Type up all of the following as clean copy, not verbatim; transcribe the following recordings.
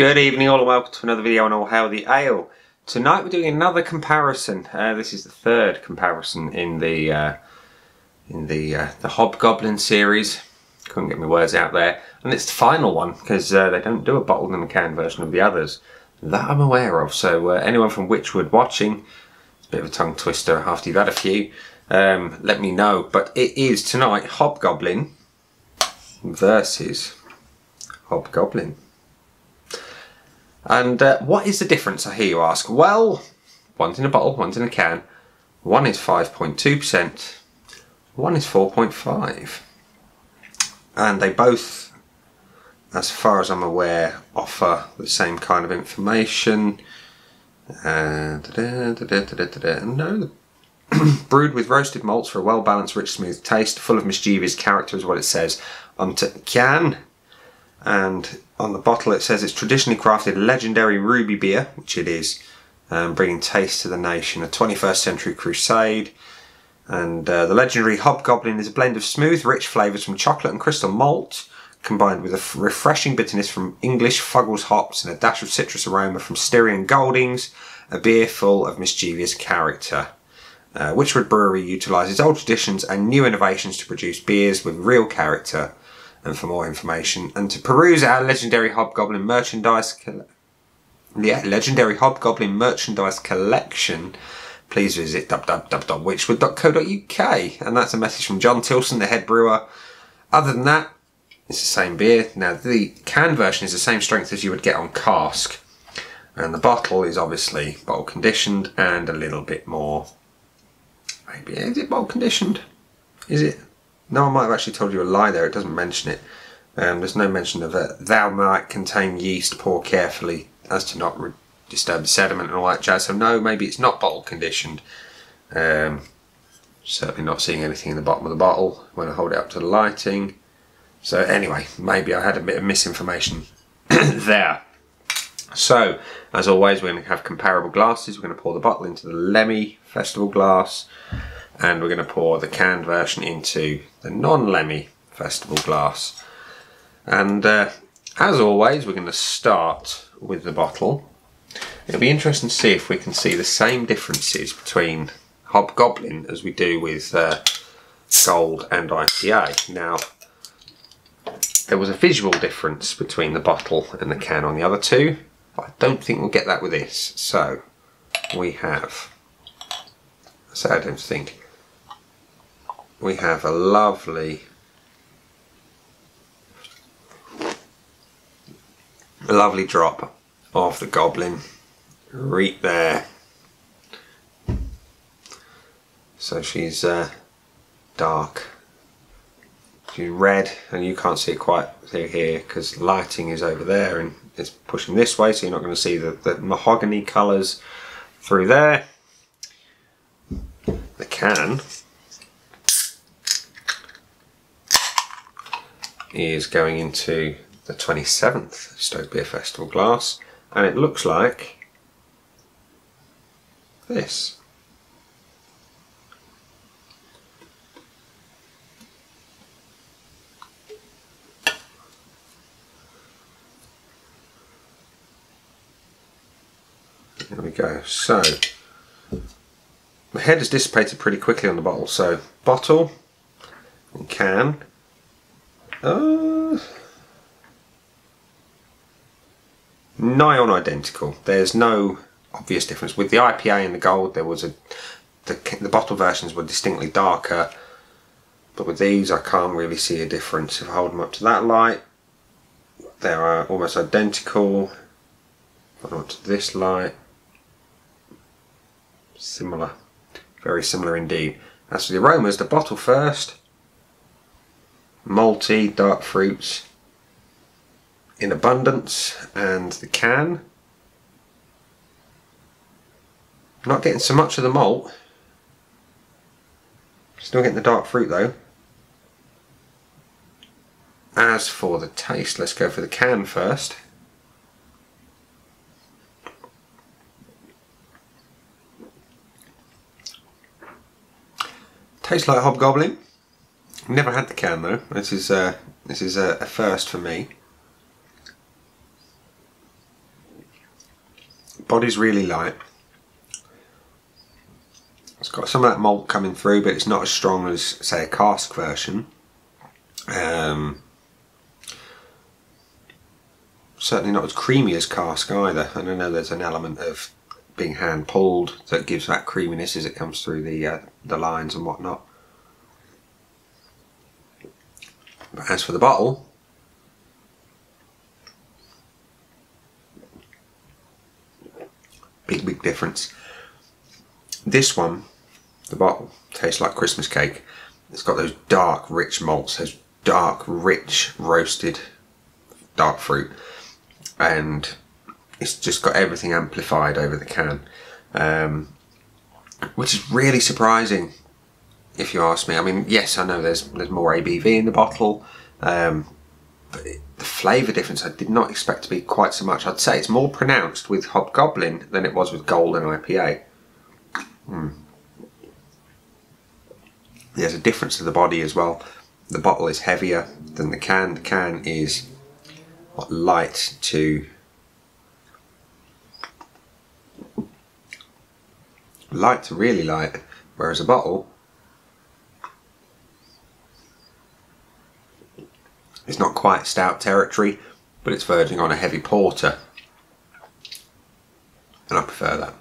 Good evening all and welcome to another video on All Hail the Ale. Tonight we're doing another comparison. This is the third comparison in the Hobgoblin series. Couldn't get my words out there. And it's the final one because they don't do a bottled and a can version of the others that I'm aware of. So anyone from Wychwood watching, it's a bit of a tongue twister after you've had a few, let me know. But it is tonight Hobgoblin versus Hobgoblin. And what is the difference, I hear you ask? Well, one's in a bottle, one's in a can. One is 5.2%, one is 4.5%. And they both, as far as I'm aware, offer the same kind of information. No, brewed with roasted malts for a well-balanced, rich, smooth taste, full of mischievous character is what it says on the can. And on the bottle it says it's traditionally crafted legendary ruby beer, which it is, bringing taste to the nation, a 21st century crusade. And the legendary Hobgoblin is a blend of smooth, rich flavours from chocolate and crystal malt, combined with a refreshing bitterness from English Fuggles hops and a dash of citrus aroma from Styrian Goldings, a beer full of mischievous character. Wychwood Brewery utilises old traditions and new innovations to produce beers with real character. And for more information and to peruse our legendary Hobgoblin merchandise collection, please visit www.wychwood.co.uk. And that's a message from John Tilson, the head brewer. Other than that, it's the same beer. Now the can version is the same strength as you would get on cask, and the bottle is obviously bottle conditioned and a little bit more. Maybe is it bottle conditioned? Is it? No, I might have actually told you a lie there. It doesn't mention it. There's no mention of it. Thou might contain yeast, pour carefully as to not disturb the sediment and all that jazz. So no, maybe it's not bottle conditioned. Certainly not seeing anything in the bottom of the bottle when I hold it up to the lighting. So anyway, maybe I had a bit of misinformation there. So, as always, we're going to have comparable glasses. We're going to pour the bottle into the Lemmy Festival glass, and we're going to pour the canned version into the non-Lemmy Festival glass. And as always, we're going to start with the bottle. It'll be interesting to see if we can see the same differences between Hobgoblin as we do with Gold and IPA. Now, there was a visual difference between the bottle and the can on the other two, but I don't think we'll get that with this. So, we have, I don't think, we have a lovely drop of the Goblin right there. So she's dark, she's red, and you can't see it quite through here because lighting is over there and it's pushing this way, so you're not going to see the mahogany colours through there. The can is going into the 27th Stoke Beer Festival glass, and it looks like this. There we go. So the head has dissipated pretty quickly on the bottle, so bottle and can. Nigh on identical. There's no obvious difference. With the IPA and the Gold, there was the bottle versions were distinctly darker, but with these I can't really see a difference. If I hold them up to that light, they are almost identical. If I hold them up to this light, similar, very similar indeed. As for the aromas, the bottle first, malty, dark fruits in abundance, and the can, not getting so much of the malt, still getting the dark fruit though. As for the taste, let's go for the can first. Tastes like Hobgoblin. Never had the can though. This is a first for me. Body's really light. It's got some of that malt coming through, but it's not as strong as, say, a cask version. Certainly not as creamy as cask either. And I know there's an element of being hand pulled that gives that creaminess as it comes through the lines and whatnot. But as for the bottle, big difference. This one, the bottle, tastes like Christmas cake. It's got those dark, rich malts, those dark, rich, roasted dark fruit, and it's just got everything amplified over the can, which is really surprising, if you ask me. I mean, yes, I know there's more ABV in the bottle, but the flavour difference I did not expect to be quite so much. I'd say it's more pronounced with Hobgoblin than it was with Golden IPA. There's a difference to the body as well. The bottle is heavier than the can. The can is light to really light, whereas a bottle is not quite stout territory, but it's verging on a heavy porter, and I prefer that.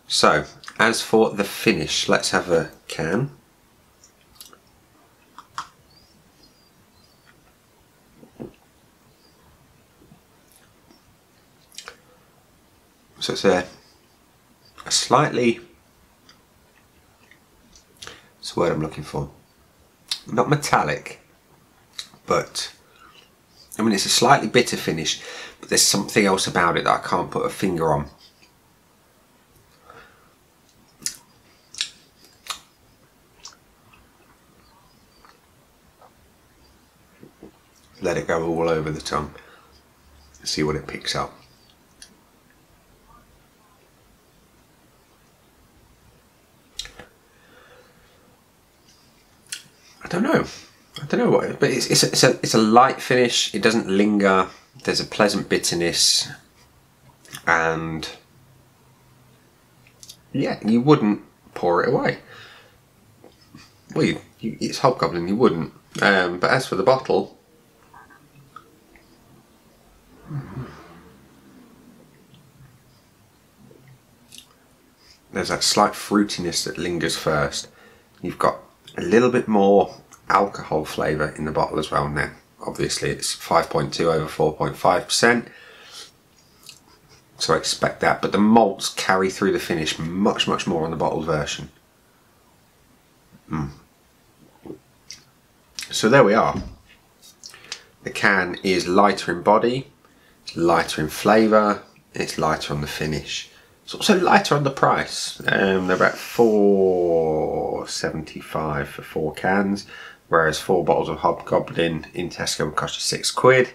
So, as for the finish, let's have a can. So it's a slightly, what's the word I'm looking for? Not metallic, but I mean, it's a slightly bitter finish, but there's something else about it that I can't put a finger on. Let it go all over the tongue, see what it picks up. I don't know what, but it's a light finish. It doesn't linger. There's a pleasant bitterness, and yeah, you wouldn't pour it away. Well, it's Hobgoblin, you wouldn't. But as for the bottle, there's that slight fruitiness that lingers first. You've got a little bit more alcohol flavour in the bottle as well now. Obviously it's 5.2 over 4.5%, so I expect that, but the malts carry through the finish much more on the bottled version. So there we are. The can is lighter in body, lighter in flavour, it's lighter on the finish. It's also lighter on the price. They're about £4.75 for 4 cans, whereas 4 bottles of Hobgoblin in Tesco would cost you £6.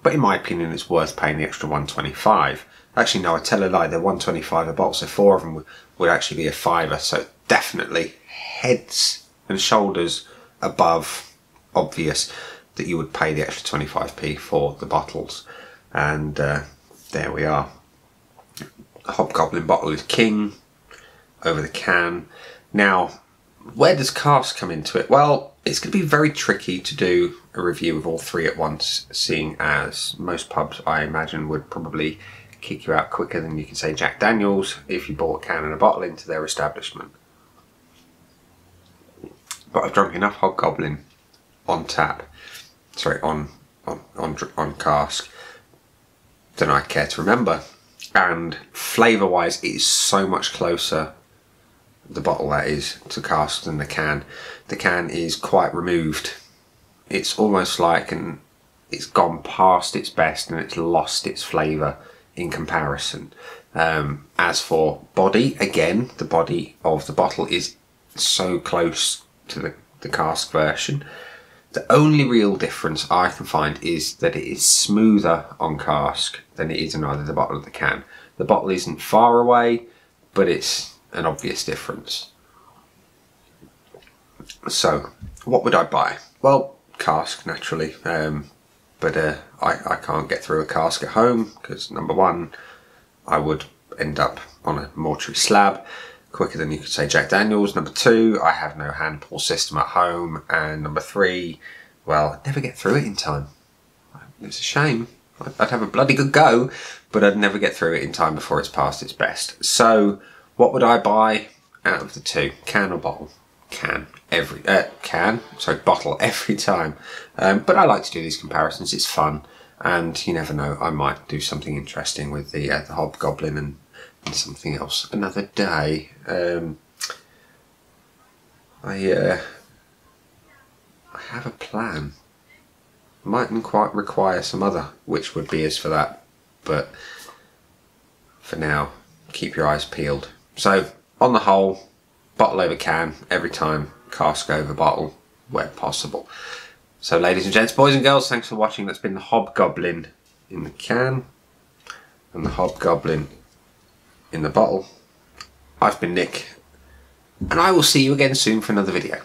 But in my opinion, it's worth paying the extra £1.25. Actually, no, I tell a lie. They're £1.25 a bottle, so 4 of them would actually be a £5. So definitely heads and shoulders above obvious that you would pay the extra 25p for the bottles. And there we are. The Hobgoblin bottle is king over the can. Now, where does cask come into it? Well, it's going to be very tricky to do a review of all 3 at once, seeing as most pubs, I imagine, would probably kick you out quicker than you can say Jack Daniels if you bought a can and a bottle into their establishment. But I've drunk enough Hobgoblin on tap, sorry, on cask, than I care to remember. And flavour wise, it is so much closer, the bottle that is, to cask than the can. The can is quite removed. It's almost like it's gone past its best and it's lost its flavour in comparison. As for body, again, the body of the bottle is so close to the cask version. The only real difference I can find is that it is smoother on cask than it is in either the bottle or the can. The bottle isn't far away, but it's an obvious difference. So, what would I buy? Well, cask, naturally, but I can't get through a cask at home because, number one, I would end up on a mortuary slab quicker than you could say Jack Daniels. Number 2, I have no hand pour system at home. And number 3, well, I'd never get through it in time. It's a shame. I'd have a bloody good go, but I'd never get through it in time before it's past its best. So what would I buy out of the 2? Can or bottle? Can. Bottle every time. But I like to do these comparisons. It's fun. And you never know, I might do something interesting with the Hobgoblin and something else another day. I have a plan. Mightn't quite require some other Wychwood beers for that, but for now, keep your eyes peeled. So, on the whole, bottle over can every time, cask over bottle where possible. So, ladies and gents, boys and girls, thanks for watching. That's been the Hobgoblin in the can and the Hobgoblin in the bottle. I've been Nick, and I will see you again soon for another video.